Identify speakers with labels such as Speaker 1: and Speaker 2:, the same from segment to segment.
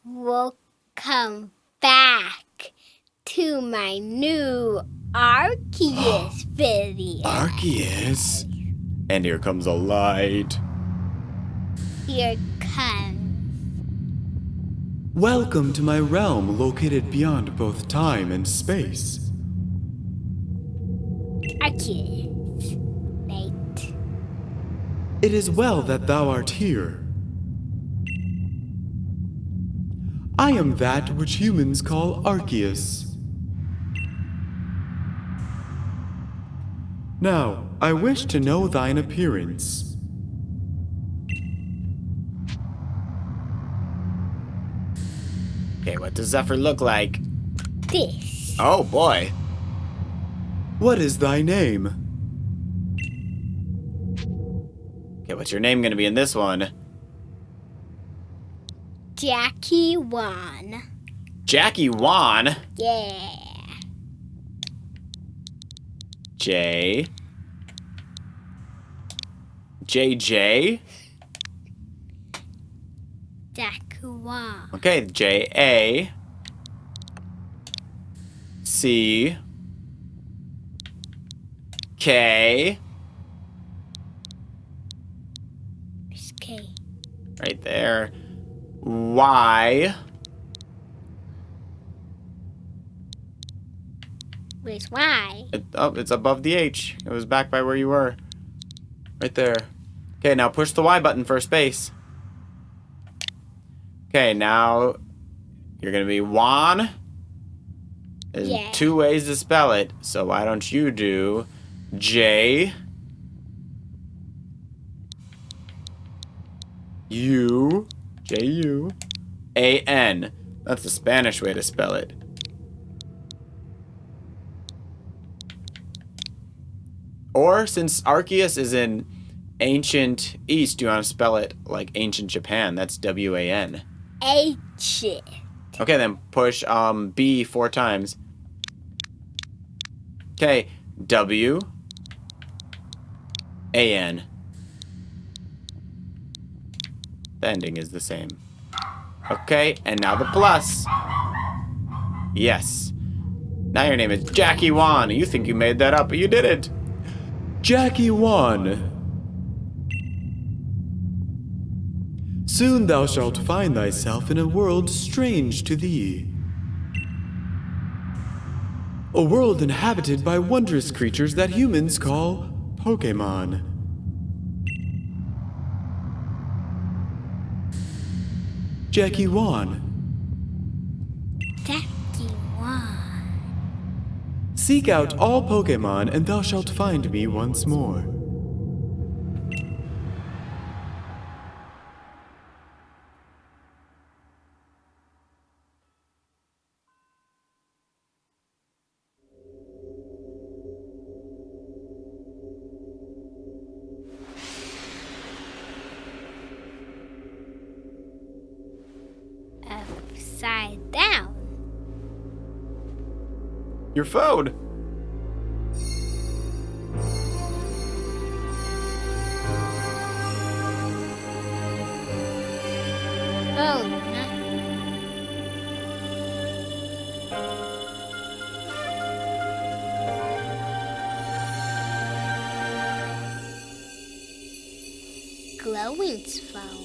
Speaker 1: Welcome back to my new Arceus video.
Speaker 2: Arceus? And here comes a light.
Speaker 1: Here comes
Speaker 2: Welcome to my realm located beyond both time and space.
Speaker 1: Arceus. Right.
Speaker 2: It is well that thou art here. I am that which humans call Arceus. Now, I wish to know thine appearance. Okay, what does Zephyr look like?
Speaker 1: This.
Speaker 2: Oh boy. What is thy name? Okay, what's your name gonna be in this one?
Speaker 1: Jackie Wan.
Speaker 2: Jackie Wan?
Speaker 1: Yeah.
Speaker 2: J. JJ?
Speaker 1: Jackie Wan.
Speaker 2: Okay, JA. C. K.
Speaker 1: Where's K?
Speaker 2: Right there. Y.
Speaker 1: Where's Y?
Speaker 2: It's above the H. It was back by where you were. Right there. Okay, now push the Y button for space. Okay, now you're gonna be Juan. There's two ways to spell it, so why don't you do J U J U A N. That's the Spanish way to spell it. Or since Arceus is in ancient East, do you want to spell it like ancient Japan? That's W-A-N.
Speaker 1: Ancient.
Speaker 2: Okay, then push B 4 times. Okay, W A N. The ending is the same. Okay, and now the plus. Yes. Now your name is Jackie Wan. You think you made that up, but you didn't. Jackie Wan. Soon thou shalt find thyself in a world strange to thee. A world inhabited by wondrous creatures that humans call Pokémon. Jackie Wan.
Speaker 1: Jackie Wan.
Speaker 2: Seek out all Pokémon and thou shalt find me once more.
Speaker 1: Upside down.
Speaker 2: Your phone.
Speaker 1: Oh, no. Glowing's phone.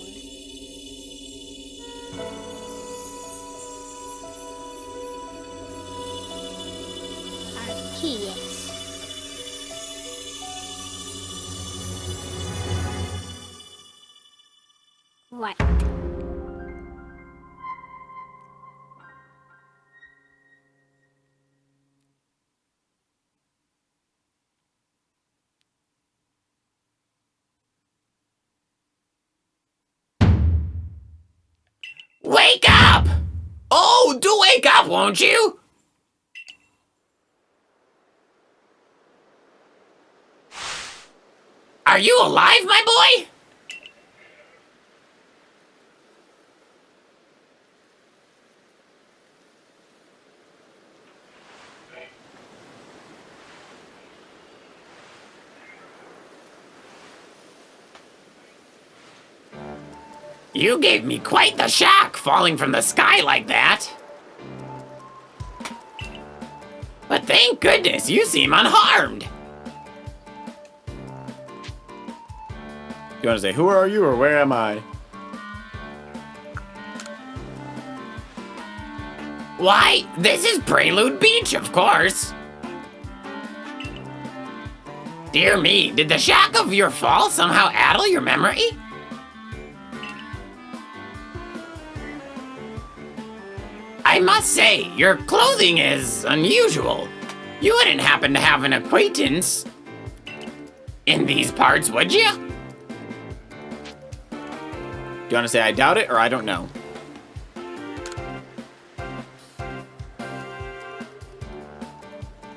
Speaker 1: Arceus. What?
Speaker 2: Wake up! Oh, do wake up, won't you? Are you alive, my boy? You gave me quite the shock falling from the sky like that. But thank goodness you seem unharmed. You want to say, who are you or where am I? Why, this is Prelude Beach, of course. Dear me, did the shock of your fall somehow addle your memory? I must say, your clothing is unusual. You wouldn't happen to have an acquaintance in these parts, would you? Do you want to say I doubt it or I don't know?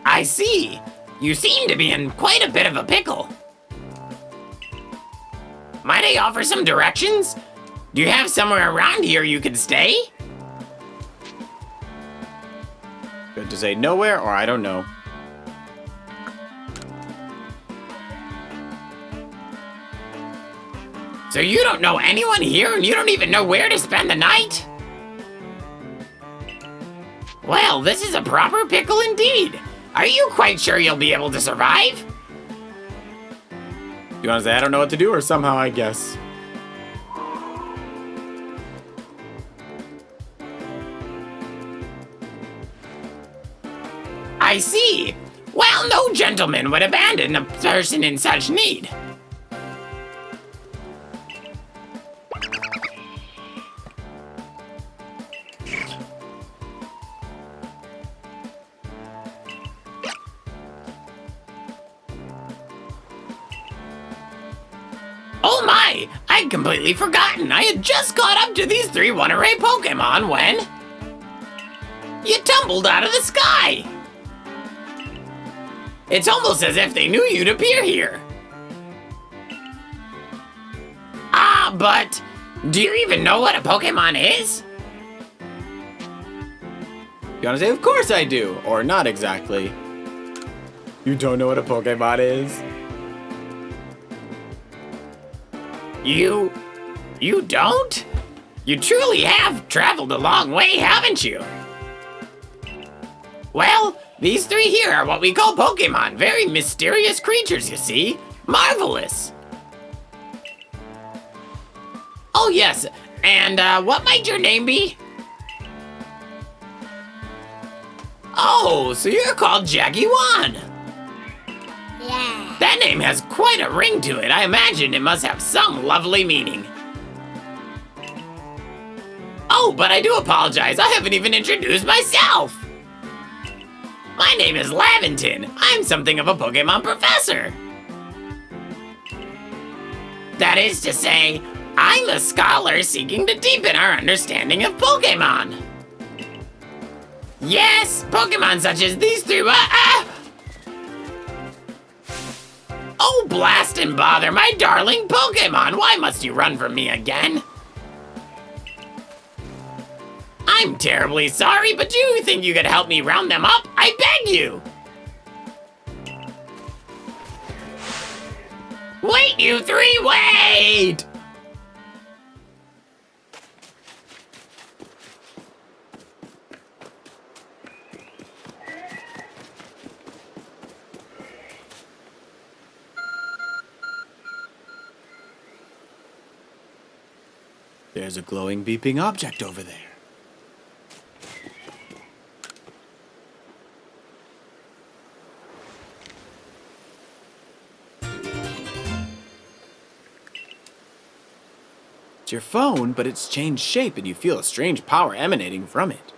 Speaker 2: I see. You seem to be in quite a bit of a pickle. Might I offer some directions? Do you have somewhere around here you could stay? Good to say nowhere or I don't know. So you don't know anyone here and you don't even know where to spend the night? Well, this is a proper pickle indeed. Are you quite sure you'll be able to survive? You want to say I don't know what to do or somehow I guess? I see. Well, no gentleman would abandon a person in such need. Oh my! I'd completely forgotten. I had just caught up to these 3 one-array Pokémon when you tumbled out of the sky. It's almost as if they knew you'd appear here. Ah, but do you even know what a Pokémon is? You want to say, of course I do, or not exactly. You don't know what a Pokémon is? You don't? You truly have traveled a long way, haven't you? Well, these 3 here are what we call Pokémon. Very mysterious creatures, you see. Marvelous. Oh, yes. And what might your name be? Oh, so you're called Jackie Wan.
Speaker 1: Yeah.
Speaker 2: That name has quite a ring to it. I imagine it must have some lovely meaning. Oh, but I do apologize. I haven't even introduced myself. My name is Laventon. I'm something of a Pokémon professor. That is to say, I'm a scholar seeking to deepen our understanding of Pokémon. Yes, Pokémon such as these 3. Oh, blast and bother, my darling Pokémon. Why must you run from me again? I'm terribly sorry, but do you think you could help me round them up? I beg you! Wait, you 3, wait! There's a glowing, beeping object over there. It's your phone, but it's changed shape and you feel a strange power emanating from it.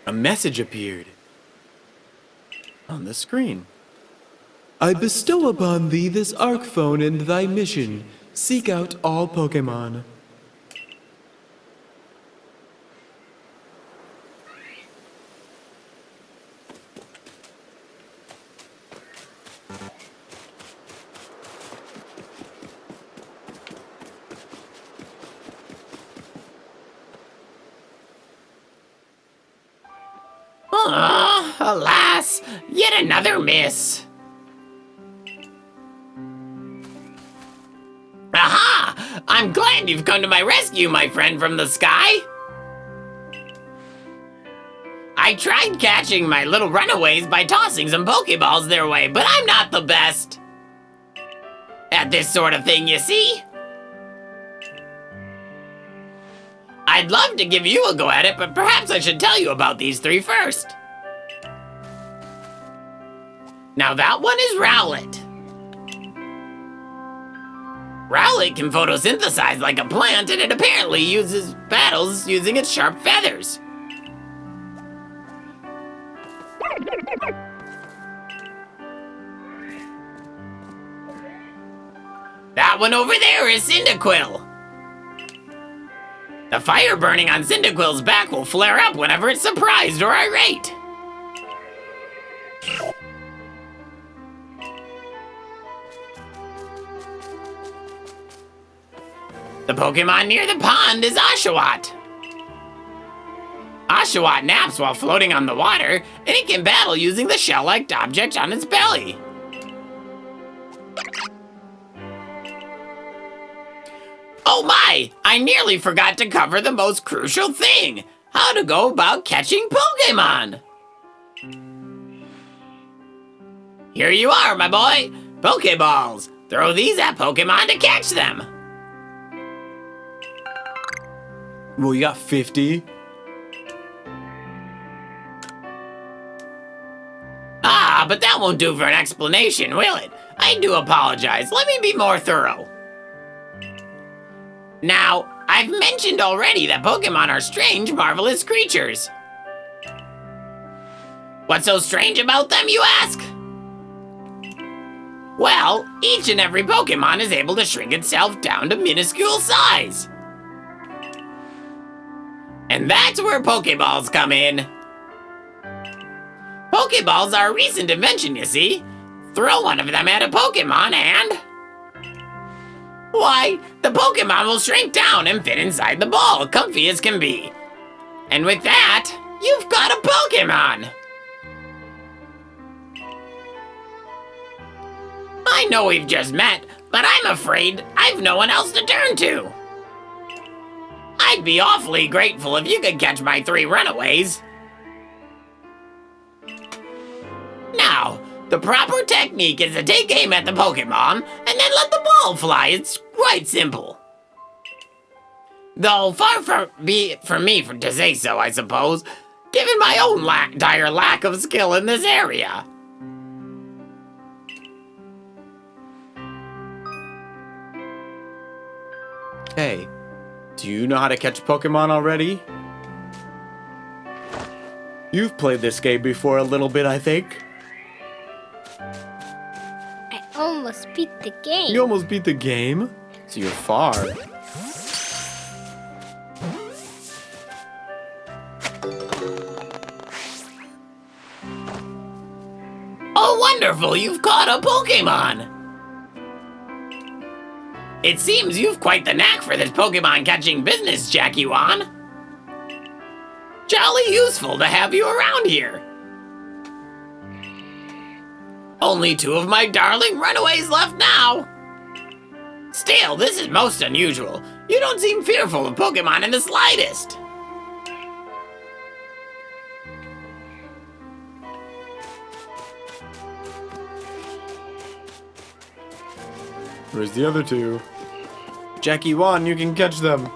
Speaker 2: A message appeared on the screen.
Speaker 3: I bestow upon thee this Arc Phone and thy mission. Seek out all Pokémon.
Speaker 2: Oh, alas, yet another miss.
Speaker 4: glad you've come to my rescue, my friend from the sky. I tried catching my little runaways by tossing some Pokeballs their way, but I'm not the best at this sort of thing, you see? I'd love to give you a go at it, but perhaps I should tell you about these three first. Now that one is Rowlet. Rowlet can photosynthesize like a plant, and it apparently uses battles using its sharp feathers. That one over there is Cyndaquil. The fire burning on Cyndaquil's back will flare up whenever it's surprised or irate. The Pokemon near the pond is Oshawott. Oshawott naps while floating on the water, and it can battle using the shell-like object on its belly. Oh my! I nearly forgot to cover the most crucial thing! How to go about catching Pokemon! Here you are, my boy! Pokeballs! Throw these at Pokemon to catch them!
Speaker 3: Well, you got 50.
Speaker 4: Ah, but that won't do for an explanation, will it? I do apologize. Let me be more thorough. Now, I've mentioned already that Pokemon are strange, marvelous creatures. What's so strange about them, you ask? Well, each and every Pokemon is able to shrink itself down to minuscule size. And that's where Pokeballs come in. Pokeballs are a recent invention, you see. Throw one of them at a Pokemon and... why, the Pokemon will shrink down and fit inside the ball, comfy as can be. And with that, you've got a Pokemon! I know we've just met, but I'm afraid I've no one else to turn to. I'd be awfully grateful if you could catch my 3 runaways. Now, the proper technique is to take aim at the Pokemon and then let the ball fly. It's quite simple. Though far be it from me to say so, I suppose, given my own dire lack of skill in this area.
Speaker 2: Hey, do you know how to catch Pokemon already? You've played this game before a little bit, I think.
Speaker 1: I almost beat the game.
Speaker 3: You almost beat the game.
Speaker 2: So you're far.
Speaker 4: Oh, wonderful! You've caught a Pokemon! It seems you've quite the knack for this Pokemon catching business, Jackie Wan. Jolly useful to have you around here. Only 2 of my darling runaways left now. Still, this is most unusual. You don't seem fearful of Pokemon in the slightest.
Speaker 3: Where's the other 2?
Speaker 2: Jackie Wan, you can catch them.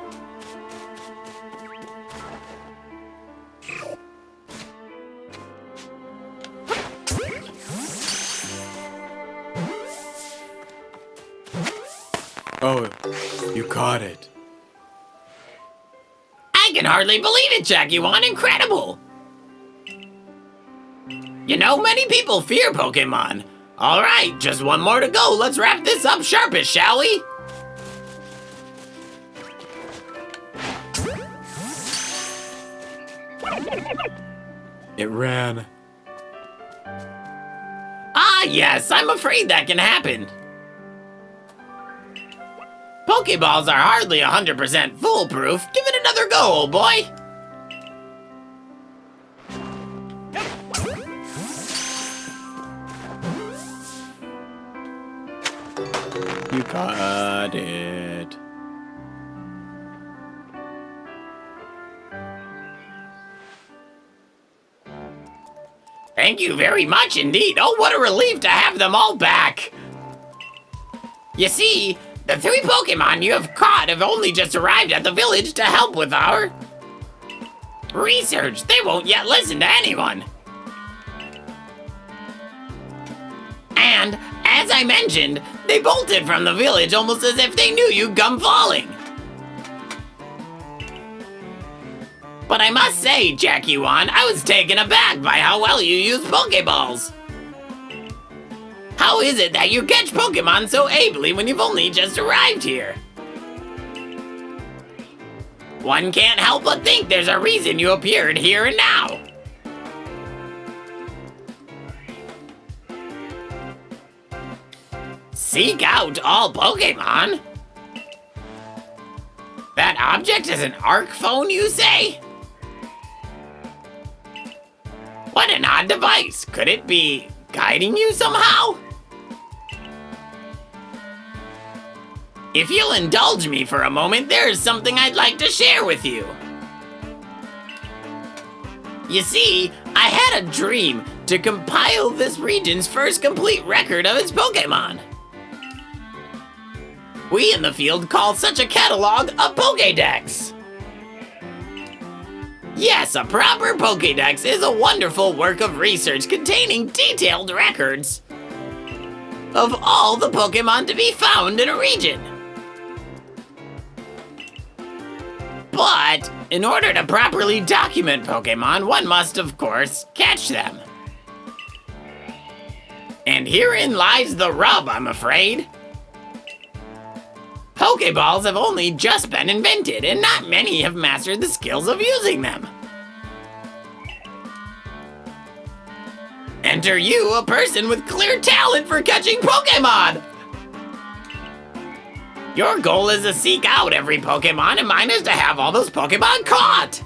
Speaker 3: Oh, you caught it.
Speaker 4: I can hardly believe it, Jackie Wan. Incredible. You know, many people fear Pokemon. All right, just 1 more to go. Let's wrap this up sharpish, shall we?
Speaker 3: It ran.
Speaker 4: Ah, yes, I'm afraid that can happen. Pokeballs are hardly 100% foolproof. Give it another go, old boy.
Speaker 2: You got it.
Speaker 4: Thank you very much indeed. Oh, what a relief to have them all back. You see, the 3 Pokemon you have caught have only just arrived at the village to help with our research. They won't yet listen to anyone. And, as I mentioned, they bolted from the village almost as if they knew you'd come falling. But I must say, Jackie Wan, I was taken aback by how well you use Pokeballs. How is it that you catch Pokemon so ably when you've only just arrived here? One can't help but think there's a reason you appeared here and now. Seek out all Pokemon? That object is an Arc phone, you say? What an odd device. Could it be guiding you somehow? If you'll indulge me for a moment, there is something I'd like to share with you. You see, I had a dream to compile this region's first complete record of its Pokemon. We in the field call such a catalog a Pokédex. Yes, a proper Pokédex is a wonderful work of research containing detailed records of all the Pokemon to be found in a region. But, in order to properly document Pokemon, one must, of course, catch them. And herein lies the rub, I'm afraid. Pokeballs have only just been invented, and not many have mastered the skills of using them. Enter you, a person with clear talent for catching Pokemon! Your goal is to seek out every Pokemon, and mine is to have all those Pokemon caught!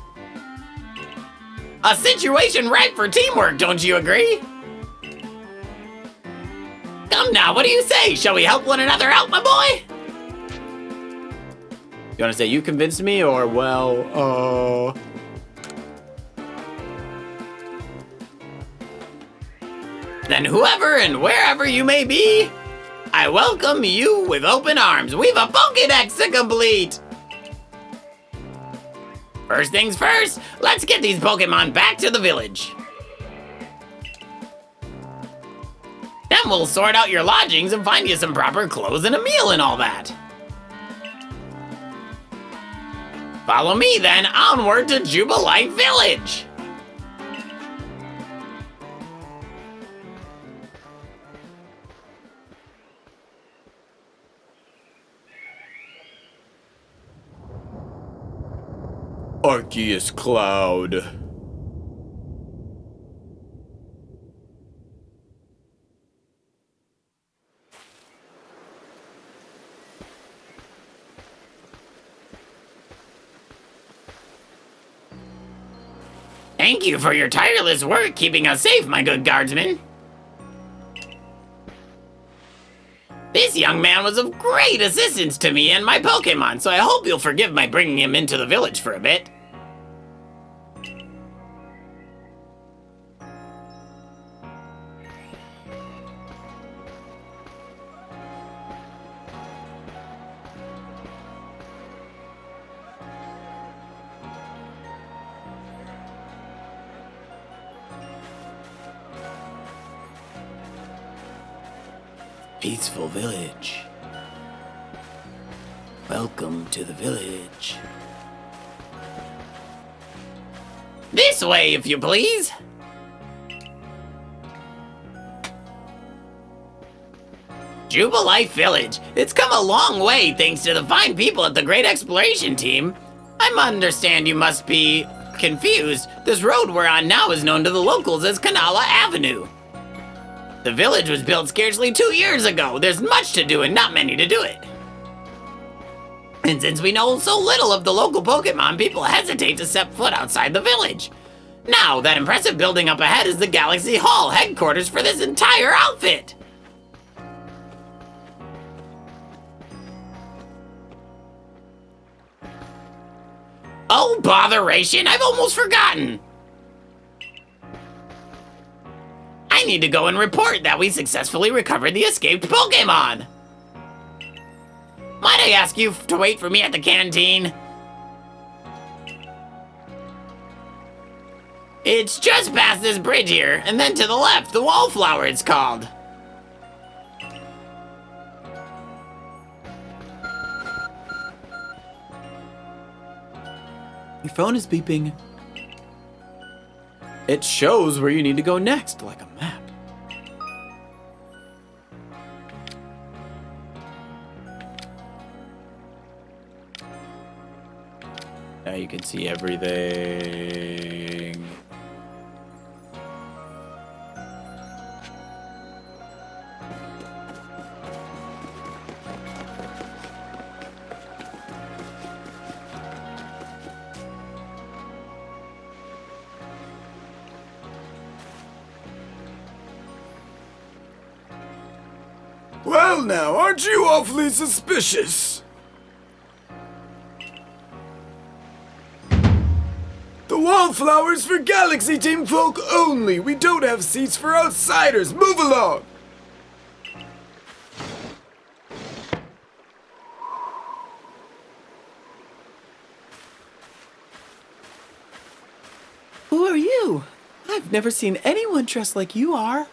Speaker 4: A situation ripe for teamwork, don't you agree? Come now, what do you say? Shall we help one another out, my boy?
Speaker 2: You want to say you convinced me, or, well,
Speaker 4: Then whoever and wherever you may be, I welcome you with open arms. We've a Pokédex to complete! First things first, let's get these Pokemon back to the village. Then we'll sort out your lodgings and find you some proper clothes and a meal and all that. Follow me then, onward to Jubilife Village.
Speaker 2: Arceus Cloud.
Speaker 4: Thank you for your tireless work keeping us safe, my good guardsman. This young man was of great assistance to me and my Pokemon, so I hope you'll forgive my bringing him into the village for a bit.
Speaker 2: Peaceful village. Welcome to the village.
Speaker 4: This way, if you please. Jubilife Village. It's come a long way thanks to the fine people at the Great Exploration Team. I understand you must be confused. This road we're on now is known to the locals as Kanala Avenue. The village was built scarcely 2 years ago. There's much to do and not many to do it. And since we know so little of the local Pokemon, people hesitate to step foot outside the village. Now, that impressive building up ahead is the Galaxy Hall, headquarters for this entire outfit. Oh, botheration, I've almost forgotten. I need to go and report that we successfully recovered the escaped Pokémon. Might I ask you to wait for me at the canteen? It's just past this bridge here, and then to the left, the Wallflower it's called.
Speaker 3: Your phone is beeping. It shows where you need to go next, like a map.
Speaker 2: Now you can see everything.
Speaker 5: Well now, aren't you awfully suspicious? The Wallflower's for Galaxy Team folk only. We don't have seats for outsiders. Move along.
Speaker 3: Who are you? I've never seen anyone dressed like you are.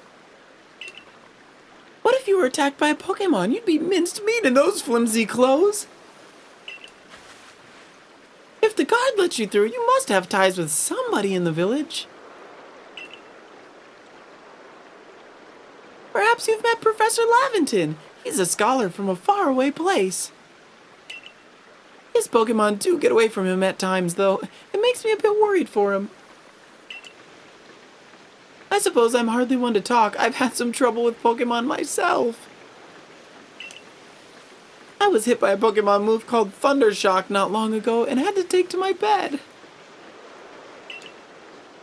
Speaker 3: What if you were attacked by a Pokémon? You'd be minced meat in those flimsy clothes. If the guard lets you through, you must have ties with somebody in the village. Perhaps you've met Professor Laventon. He's a scholar from a faraway place. His Pokémon do get away from him at times, though. It makes me a bit worried for him. I suppose I'm hardly one to talk. I've had some trouble with Pokémon myself. I was hit by a Pokémon move called Thunder Shock not long ago and had to take to my bed.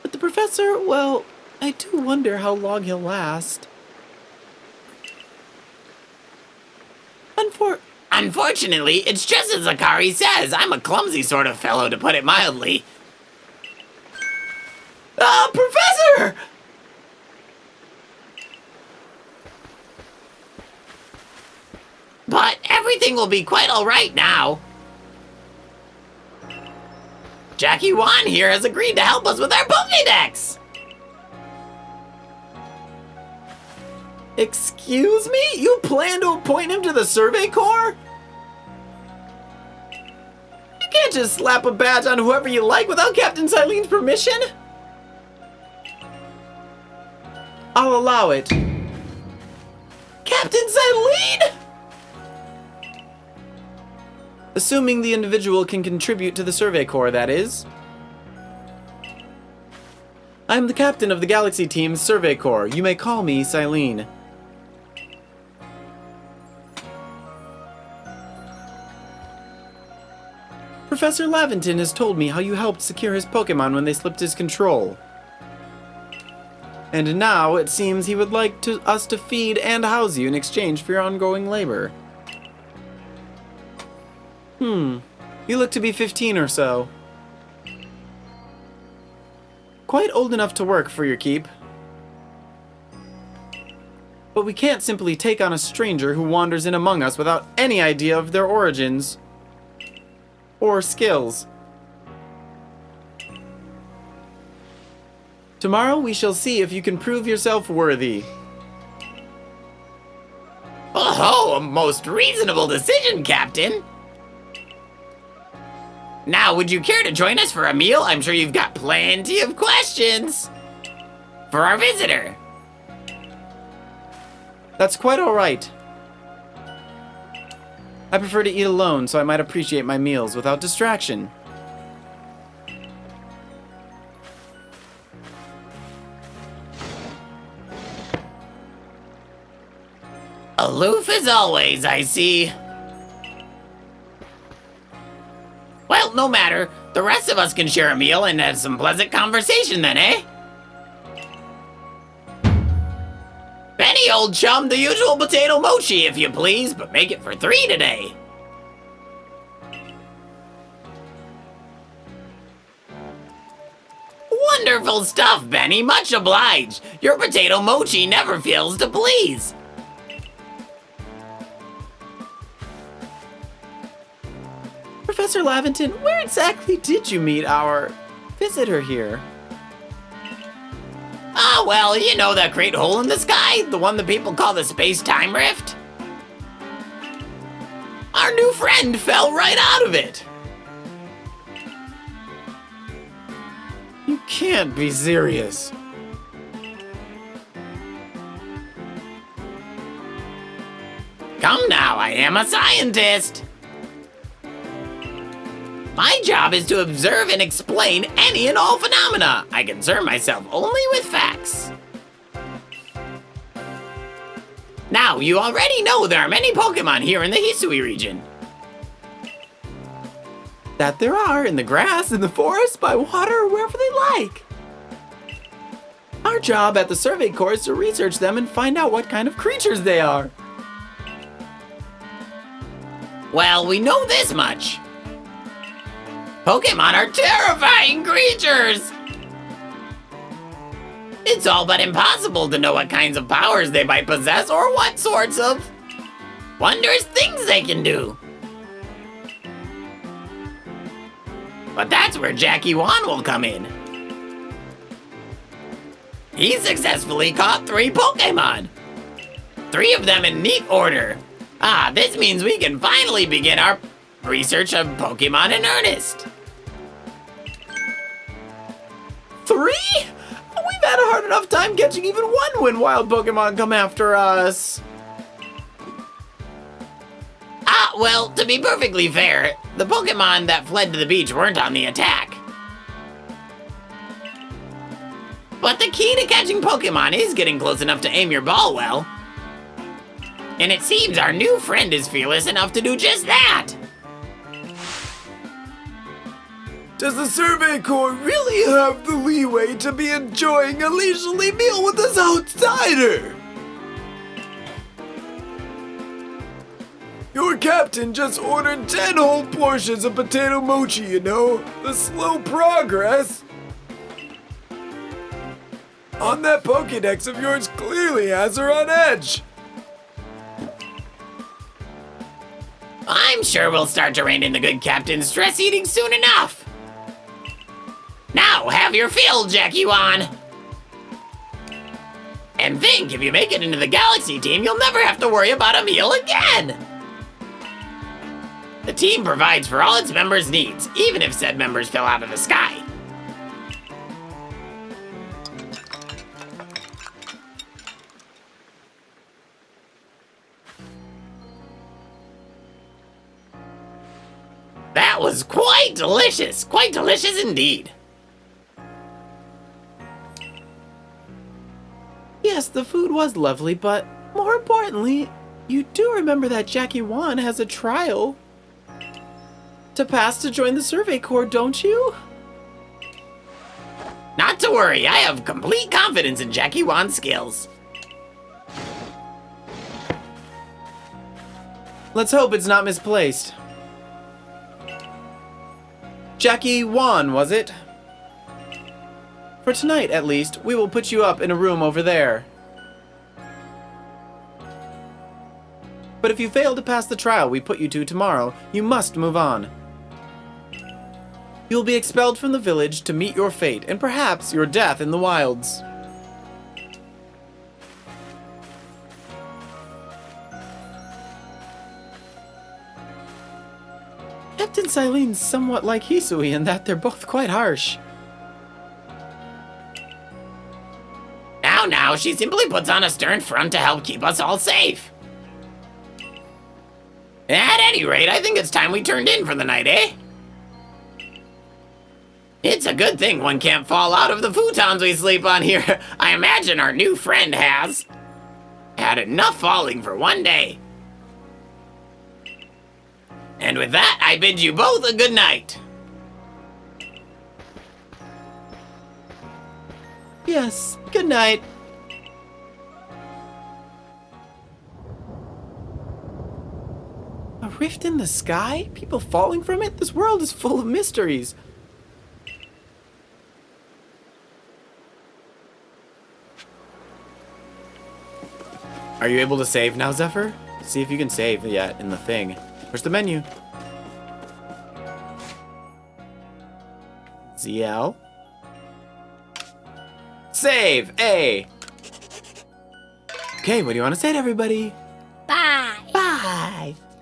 Speaker 3: But the professor, well, I do wonder how long he'll last.
Speaker 4: Unfortunately, it's just as Akari says. I'm a clumsy sort of fellow, to put it mildly.
Speaker 3: Professor!
Speaker 4: But everything will be quite alright now. Jackie Wan here has agreed to help us with our Pokédex!
Speaker 3: Excuse me? You plan to appoint him to the Survey Corps? You can't just slap a badge on whoever you like without Captain Silene's permission. I'll allow it. Captain Silene? Assuming the individual can contribute to the Survey Corps, that is. I'm the captain of the Galaxy Team's Survey Corps. You may call me Silene. Professor Laventon has told me how you helped secure his Pokémon when they slipped his control. And now it seems he would like us to feed and house you in exchange for your ongoing labor. You look to be 15 or so. Quite old enough to work for your keep. But we can't simply take on a stranger who wanders in among us without any idea of their origins or skills. Tomorrow we shall see if you can prove yourself worthy.
Speaker 4: Oh, a most reasonable decision, Captain. Now, would you care to join us for a meal? I'm sure you've got plenty of questions for our visitor.
Speaker 3: That's quite all right. I prefer to eat alone, so I might appreciate my meals without distraction.
Speaker 4: Aloof as always, I see. Well, no matter. The rest of us can share a meal and have some pleasant conversation then, eh? Benny, old chum, the usual potato mochi, if you please, but make it for 3 today. Wonderful stuff, Benny. Much obliged. Your potato mochi never fails to please.
Speaker 3: Professor Laventon, where exactly did you meet our visitor here?
Speaker 4: Ah, well, you know that great hole in the sky? The one that people call the space-time rift? Our new friend fell right out of it.
Speaker 2: You can't be serious.
Speaker 4: Come now, I am a scientist. My job is to observe and explain any and all phenomena. I concern myself only with facts. Now, you already know there are many Pokémon here in the Hisui region.
Speaker 3: That there are, in the grass, in the forest, by water, wherever they like. Our job at the Survey Corps is to research them and find out what kind of creatures they are.
Speaker 4: Well, we know this much. Pokémon are terrifying creatures! It's all but impossible to know what kinds of powers they might possess or what sorts of wondrous things they can do. But that's where Jackie Wan will come in. He successfully caught 3 Pokémon. 3 of them in neat order. Ah, this means we can finally begin our research of Pokémon in earnest.
Speaker 3: 3? We've had a hard enough time catching even one when wild Pokemon come after us.
Speaker 4: Ah, well, to be perfectly fair, the Pokemon that fled to the beach weren't on the attack. But the key to catching Pokemon is getting close enough to aim your ball well. And it seems our new friend is fearless enough to do just that.
Speaker 5: Does the Survey Corps really have the leeway to be enjoying a leisurely meal with this outsider? Your captain just ordered 10 whole portions of potato mochi, you know? The slow progress. On that Pokédex of yours clearly has her on edge.
Speaker 4: I'm sure we'll start to rein in the good captain's stress eating soon enough. Now, have your fill, Jackie Wan. And think, if you make it into the Galaxy team, you'll never have to worry about a meal again. The team provides for all its members' needs, even if said members fell out of the sky. That was quite delicious indeed.
Speaker 3: Yes, the food was lovely, but more importantly, you do remember that Jackie Wan has a trial to pass to join the Survey Corps, don't you?
Speaker 4: Not to worry, I have complete confidence in Jackie Wan's skills.
Speaker 3: Let's hope it's not misplaced. Jackie Wan, was it? For tonight, at least, we will put you up in a room over there. But if you fail to pass the trial we put you to tomorrow, you must move on. You'll be expelled from the village to meet your fate, and perhaps your death in the wilds. Captain Silene's somewhat like Hisui in that they're both quite harsh.
Speaker 4: Now, she simply puts on a stern front to help keep us all safe. At any rate, I think it's time we turned in for the night, eh? It's a good thing one can't fall out of the futons we sleep on here. I imagine our new friend has had enough falling for one day. And with that, I bid you both a good night.
Speaker 3: Yes, good night. A rift in the sky? People falling from it? This world is full of mysteries.
Speaker 2: Are you able to save now, Zephyr? See if you can save yet in the thing. Where's the menu? ZL. Save! A. Okay, what do you want to say to everybody?